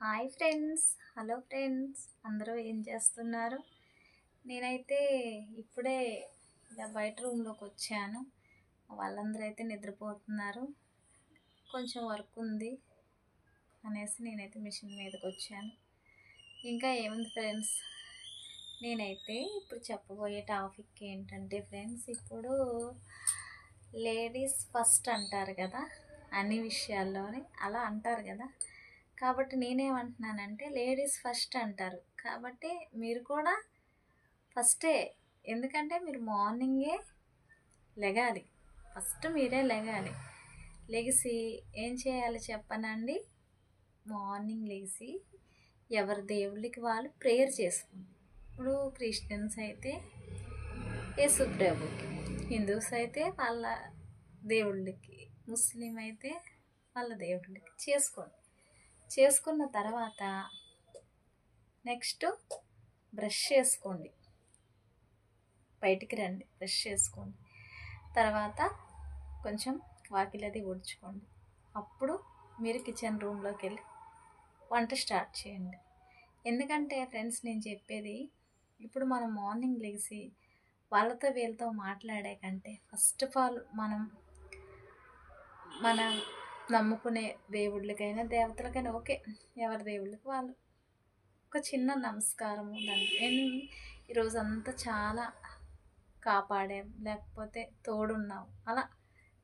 Hi friends. Hello friends, అందరూ ఏం చేస్తున్నారు? నేనైతే ఇప్పుడే ఇలా బయట రూమ్లోకి వచ్చాను. వాళ్ళందరూ అయితే నిద్రపోతున్నారు. కొంచెం వర్క్ ఉంది అనేసి నేనైతే మిషన్ మీదకి వచ్చాను. ఇంకా ఏముంది ఫ్రెండ్స్, నేనైతే ఇప్పుడు చెప్పబోయే టాపిక్ ఏంటంటే ఫ్రెండ్స్, ఇప్పుడు లేడీస్ ఫస్ట్ అంటారు కదా, అన్ని విషయాల్లోనే అలా అంటారు కదా. కాబట్టి నేనేమంటున్నానంటే లేడీస్ ఫస్ట్ అంటారు కాబట్టి మీరు కూడా ఫస్టే. ఎందుకంటే మీరు మార్నింగే లెగాలి, ఫస్ట్ మీరే లెగాలి. లెగిసి ఏం చేయాలి చెప్పనండి? మార్నింగ్ లేచి ఎవరి దేవుళ్ళకి వాళ్ళు ప్రేయర్ చేసుకోండి. ఇప్పుడు క్రిస్టియన్స్ అయితే యేసు ప్రభుకి, హిందూస్ అయితే వాళ్ళ దేవుళ్ళకి, ముస్లిం అయితే వాళ్ళ దేవుళ్ళకి చేసుకోండి. చేసుకున్న తర్వాత నెక్స్ట్ బ్రష్ చేసుకోండి, బయటికి రండి, బ్రష్ చేసుకోండి. తర్వాత కొంచెం వాకిలది ఊడ్చుకోండి. అప్పుడు మీరు కిచెన్ రూమ్లోకి వెళ్ళి వంట స్టార్ట్ చేయండి. ఎందుకంటే ఫ్రెండ్స్, నేను చెప్పేది ఇప్పుడు మనం మార్నింగ్ లేచి వాళ్ళతో వీళ్ళతో మాట్లాడే కంటే ఫస్ట్ ఆఫ్ ఆల్ మన నమ్ముకునే దేవుళ్ళకైనా దేవతలకైనా ఓకే, ఎవరి దేవుళ్ళకి వాళ్ళు ఒక చిన్న నమస్కారము, దాన్ని ఈరోజంతా చాలా కాపాడాం లేకపోతే తోడున్నాం అలా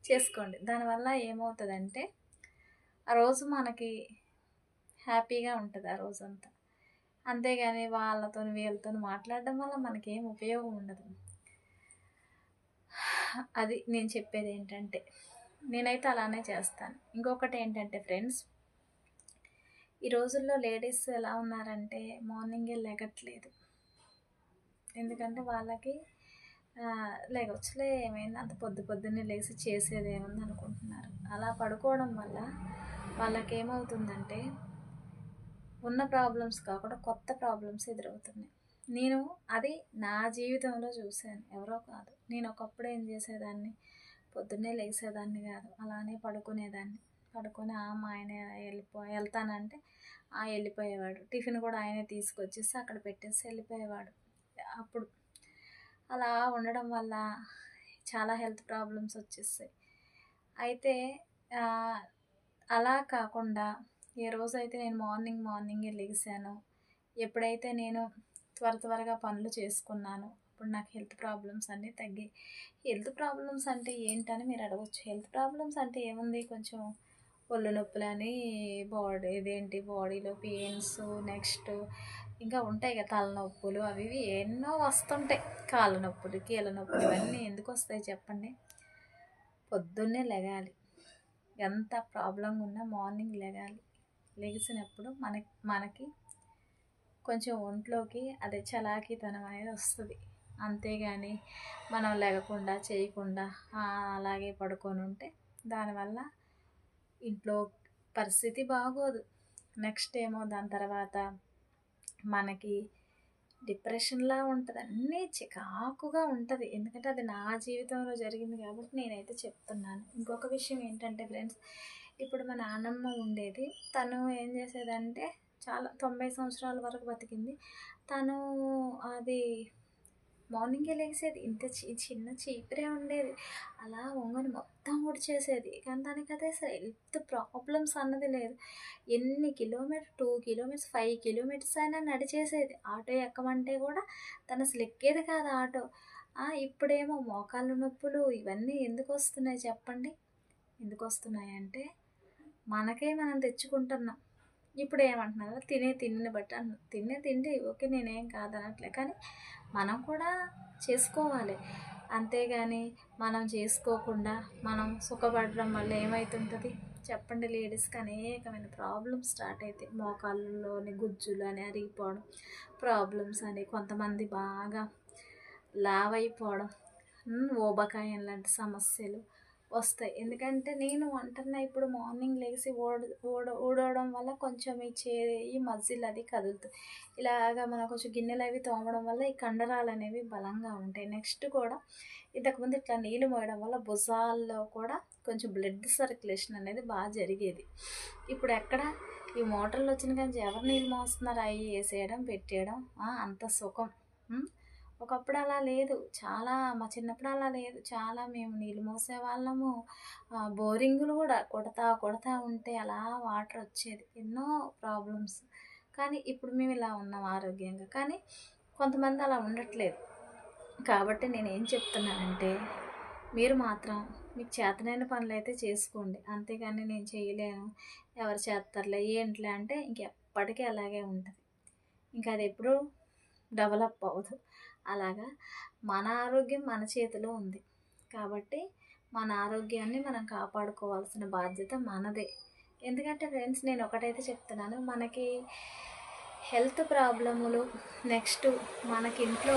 చేసుకోండి. దానివల్ల ఏమవుతుందంటే ఆ రోజు మనకి హ్యాపీగా ఉంటుంది ఆ రోజంతా. అంతేగాని వాళ్ళతో వీళ్ళతో మాట్లాడడం వల్ల మనకేం ఉపయోగం ఉండదు. అది నేను చెప్పేది ఏంటంటే, నేనైతే అలానే చేస్తాను. ఇంకొకటి ఏంటంటే ఫ్రెండ్స్, ఈ రోజుల్లో లేడీస్ ఎలా ఉన్నారంటే మార్నింగే లెగట్లేదు. ఎందుకంటే వాళ్ళకి లేగొచ్చులే, ఏమైంది అంత పొద్దున్నే లేచి చేసేది ఏముంది అనుకుంటున్నారు. అలా పడుకోవడం వల్ల వాళ్ళకి ఏమవుతుందంటే ఉన్న ప్రాబ్లమ్స్ కాకుండా కొత్త ప్రాబ్లమ్స్ ఎదురవుతున్నాయి. నేను అది నా జీవితంలో చూశాను, ఎవరో కాదు. నేను ఒకప్పుడు ఏం చేసేదాన్ని, పొద్దున్నే లేచేదాన్ని కాదు, అలానే పడుకునేదాన్ని. పడుకొని మా ఆయన వెళ్తానంటే వెళ్ళిపోయేవాడు. టిఫిన్ కూడా ఆయనే తీసుకొచ్చేసి అక్కడ పెట్టేసి వెళ్ళిపోయేవాడు. అప్పుడు అలా ఉండడం వల్ల చాలా హెల్త్ ప్రాబ్లమ్స్ వచ్చేసాయి. అయితే అలా కాకుండా ఏ రోజైతే నేను మార్నింగే లెగిసానో, ఎప్పుడైతే నేను త్వరగా పనులు చేసుకున్నానో అప్పుడు నాకు హెల్త్ ప్రాబ్లమ్స్ అన్నీ తగ్గాయి. హెల్త్ ప్రాబ్లమ్స్ అంటే ఏంటని మీరు అడగవచ్చు. హెల్త్ ప్రాబ్లమ్స్ అంటే ఏముంది, కొంచెం ఒళ్ళు నొప్పులని, బాడీలో పెయిన్స్, నెక్స్ట్ ఇంకా ఉంటాయి కదా తలనొప్పులు, అవి ఇవి ఎన్నో వస్తుంటాయి. కాళ్ళ నొప్పులు, కీళ్ళ నొప్పులు, ఇవన్నీ ఎందుకు వస్తాయి చెప్పండి? పొద్దున్నే లెగాలి. ఎంత ప్రాబ్లంగా ఉన్నా మార్నింగ్ లెగాలి. లెగిసినప్పుడు మనకి కొంచెం ఒంట్లోకి అదే చలాకీతనం అనేది వస్తుంది. అంతేగాని మనం లెగకుండా చేయకుండా అలాగే పడుకొని ఉంటే దానివల్ల ఇంట్లో పరిస్థితి బాగోదు. నెక్స్ట్ ఏమో దాని తర్వాత మనకి డిప్రెషన్లా ఉంటుంది, అన్నీ చికాకుగా ఉంటుంది. ఎందుకంటే అది నా జీవితంలో జరిగింది కాబట్టి నేనైతే చెప్తున్నాను. ఇంకొక విషయం ఏంటంటే ఫ్రెండ్స్, ఇప్పుడు మా నాన్నమ్మ ఉండేది. తను ఏం చేసేదంటే చాలా 90 సంవత్సరాల వరకు బతికింది. తను అది మార్నింగే లేచేది. ఇంత చిన్న చీపురే ఉండేది, అలా వంగని మొత్తం ఊడ్చేసేది. కానీ దానికి అదే అసలు హెల్త్ ప్రాబ్లమ్స్ అన్నది లేదు. ఎన్ని కిలోమీటర్ 2 కిలోమీటర్స్ 5 కిలోమీటర్స్ అయినా నడిచేసేది. ఆటో ఎక్కమంటే కూడా తను అసలు ఎక్కేది కాదు ఆటో. ఇప్పుడేమో మోకాళ్ళ నొప్పులు ఇవన్నీ ఎందుకు వస్తున్నాయి చెప్పండి? ఎందుకు వస్తున్నాయంటే మనం తెచ్చుకుంటున్నాం. ఇప్పుడు ఏమంటున్నారు, తిండిని బట్టి అంటున్నారు. తినే తిండి ఓకే, నేనేం కాదనట్లే, కానీ మనం కూడా చేసుకోవాలి. అంతేగాని మనం చేసుకోకుండా మనం సుఖపడడం వల్ల ఏమవుతుంటుంది చెప్పండి? లేడీస్కి అనేకమైన ప్రాబ్లమ్స్ స్టార్ట్ అవుతాయి. మోకాళ్ళలోని గుజ్జులు అని అరిగిపోవడం, ప్రాబ్లమ్స్ అని, కొంతమంది బాగా లావ్ అయిపోవడం, ఊబకాయం లాంటి సమస్యలు వస్తాయి. ఎందుకంటే నేను అంటున్నా, ఇప్పుడు మార్నింగ్ లేచి ఊడవడం వల్ల కొంచెం ఈ మజిల్ అది కదులుతుంది. ఇలాగా మనం కొంచెం గిన్నెలు అవి తోమడం వల్ల ఈ కండరాలు అనేవి బలంగా ఉంటాయి. నెక్స్ట్ కూడా ఇంతకుముందు ఇట్లా నీళ్ళు మోయడం వల్ల భుజాల్లో కూడా కొంచెం బ్లడ్ సర్క్యులేషన్ అనేది బాగా జరిగేది. ఇప్పుడు ఎక్కడ ఈ మోటార్లు వచ్చిన కానీ ఎవరు నీళ్ళు మోస్తున్నారు, అవి వేసేయడం పెట్టేయడం అంత సుఖం. ఒకప్పుడు అలా లేదు, చాలా మా చిన్నప్పుడు అలా లేదు, చాలా మేము నీళ్ళు మోసేవాళ్ళము. బోరింగులు కూడా కొడతా ఉంటే అలా వాటర్ వచ్చేది, ఎన్నో ప్రాబ్లమ్స్. కానీ ఇప్పుడు మేము ఇలా ఉన్నాం ఆరోగ్యంగా. కానీ కొంతమంది అలా ఉండట్లేదు. కాబట్టి నేనేం చెప్తున్నానంటే, మీరు మాత్రం మీకు చేతనైన పనులు అయితే చేసుకోండి, అంతేగాని నేను చేయలేను, ఎవరు చేస్తారులే ఏంట్లే అంటే ఇంకెప్పటికీ అలాగే ఉంటుంది. ఇంకా అది ఎప్పుడూ డెవలప్ అవ్వదు. అలాగా మన ఆరోగ్యం మన చేతిలో ఉంది. కాబట్టి మన ఆరోగ్యాన్ని మనం కాపాడుకోవాల్సిన బాధ్యత మనదే. ఎందుకంటే ఫ్రెండ్స్, నేను ఒకటైతే చెప్తున్నాను, మనకి హెల్త్ ప్రాబ్లములు, నెక్స్ట్ మనకి ఇంట్లో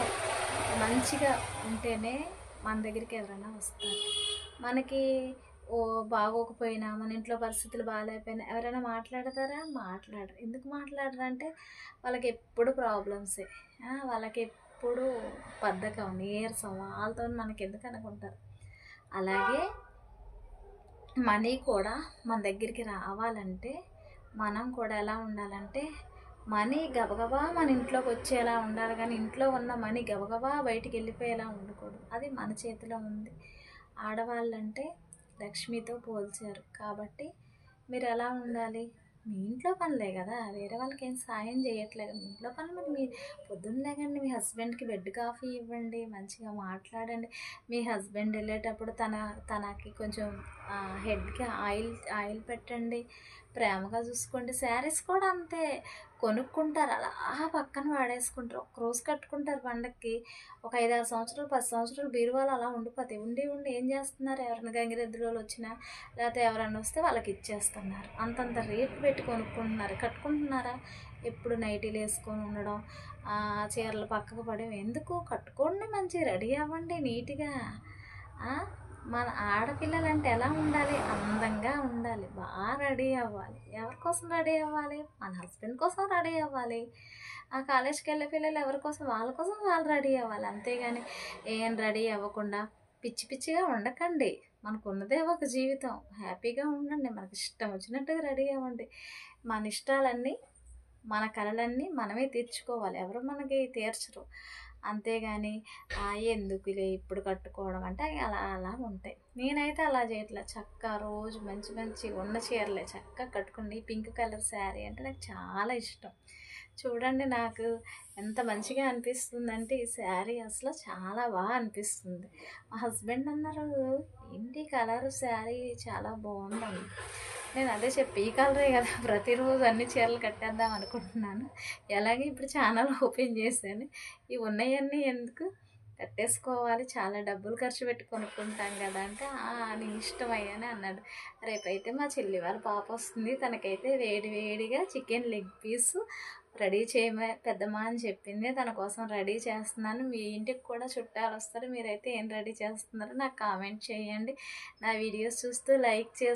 మంచిగా ఉంటేనే మన దగ్గరికి ఎవరైనా వస్తారు. మనకి బాగోకపోయినా, మన ఇంట్లో పరిస్థితులు బాగాలేకపోయినా ఎవరైనా మాట్లాడతారా? మాట్లాడరు. ఎందుకు మాట్లాడరు అంటే వాళ్ళకి ఎప్పుడు ప్రాబ్లమ్సే, వాళ్ళకి ఎప్పుడు బద్ధకం, నీరసం, వాళ్ళతో మనకి ఎందుకు అనుకుంటారు. అలాగే మనీ కూడా మన దగ్గరికి రావాలంటే మనం కూడా ఎలా ఉండాలంటే, మనీ గబగబా మన ఇంట్లోకి వచ్చేలా ఉండాలి, కానీ ఇంట్లో ఉన్న మనీ గబగబా బయటికి వెళ్ళిపోయేలా ఉండకూడదు. అది మన చేతిలో ఉంది. ఆడవాళ్ళంటే లక్ష్మితో పోల్చారు. కాబట్టి మీరు ఎలా ఉండాలి? మీ ఇంట్లో పనులే కదా, వేరే వాళ్ళకి ఏం సాయం చేయట్లేదు. మీ ఇంట్లో పనులు మీ పొద్దున్న లేకండి, మీ హస్బెండ్కి బెడ్ కాఫీ ఇవ్వండి, మంచిగా మాట్లాడండి. మీ హస్బెండ్ వెళ్ళేటప్పుడు తనకి కొంచెం హెడ్కి ఆయిల్ పెట్టండి, ప్రేమగా చూసుకోండి. శారీస్ కూడా అంతే, కొనుక్కుంటారు అలా పక్కన వాడేసుకుంటారు. ఒక్కరోజు కట్టుకుంటారు పండగకి, ఒక 5-6 సంవత్సరాలు 10 సంవత్సరాలు బీరువాలు అలా ఉండిపోతాయి. ఉండి ఏం చేస్తున్నారు? ఎవరైనా గంగిరెద్దులు వచ్చినా లేకపోతే ఎవరైనా వస్తే వాళ్ళకి ఇచ్చేస్తున్నారు. అంతంత రేటు పెట్టి కొనుక్కుంటున్నారు. కట్టుకుంటున్నారా? ఎప్పుడు నైటీలు వేసుకొని ఉండడం, చీరలు పక్కకు పడేవి ఎందుకు? కట్టుకోండి, మంచిగా రెడీ అవ్వండి నీట్గా. మన ఆడపిల్లలంటే ఎలా ఉండాలి? అందంగా ఉండాలి, బాగా రెడీ అవ్వాలి. ఎవరి కోసం రెడీ అవ్వాలి? మన హస్బెండ్ కోసం రెడీ అవ్వాలి. కాలేజ్కి వెళ్ళే పిల్లలు ఎవరి కోసం? వాళ్ళ కోసం వాళ్ళు రెడీ అవ్వాలి. అంతేగాని ఏం రెడీ అవ్వకుండా పిచ్చిగా ఉండకండి. మనకున్నదే ఒక జీవితం, హ్యాపీగా ఉండండి. మనకి ఇష్టం వచ్చినట్టుగా రెడీ అవ్వండి. మన ఇష్టాలన్నీ, మన కలలన్నీ మనమే తీర్చుకోవాలి, ఎవరు మనకి తీర్చరు. అంతేగాని ఎందుకులే ఇప్పుడు కట్టుకోవడం అంటే అలా ఉంటాయి. నేనైతే అలా చేయట్లేదు. చక్కగా రోజు మంచి ఉన్న చీరలే చక్కగా కట్టుకుని, పింక్ కలర్ శారీ అంటే నాకు చాలా ఇష్టం. చూడండి నాకు ఎంత మంచిగా అనిపిస్తుందంటే ఈ శారీ అసలు చాలా బాగా అనిపిస్తుంది. మా హస్బెండ్ అన్నారు, ఏంటి కలర్ శారీ చాలా బాగుందని. నేను అదే చెప్పి, ఈ కలరే కదా ప్రతిరోజు అన్ని చీరలు కట్టేద్దాం అనుకుంటున్నాను. ఎలాగే ఇప్పుడు ఛానల్ ఓపెన్ చేశాను, ఇవి ఉన్నాయన్నీ ఎందుకు కట్టేసుకోవాలి, చాలా డబ్బులు ఖర్చు పెట్టి కొనుక్కుంటాం కదా అంటే నీ ఇష్టం అయ్యాని అన్నాడు. రేపైతే మా చెల్లి వాళ్ళ పాప వస్తుంది, తనకైతే వేడిగా చికెన్ లెగ్ పీసు రెడీ చేయమే పెద్దమ్మ అని చెప్పింది. తన కోసం రెడీ చేస్తున్నాను. మీ ఇంటికి కూడా చుట్టాలు వస్తారు, మీరైతే ఏం రెడీ చేస్తున్నారో నాకు కామెంట్ చేయండి. నా వీడియోస్ చూస్తూ లైక్ చేస్తూ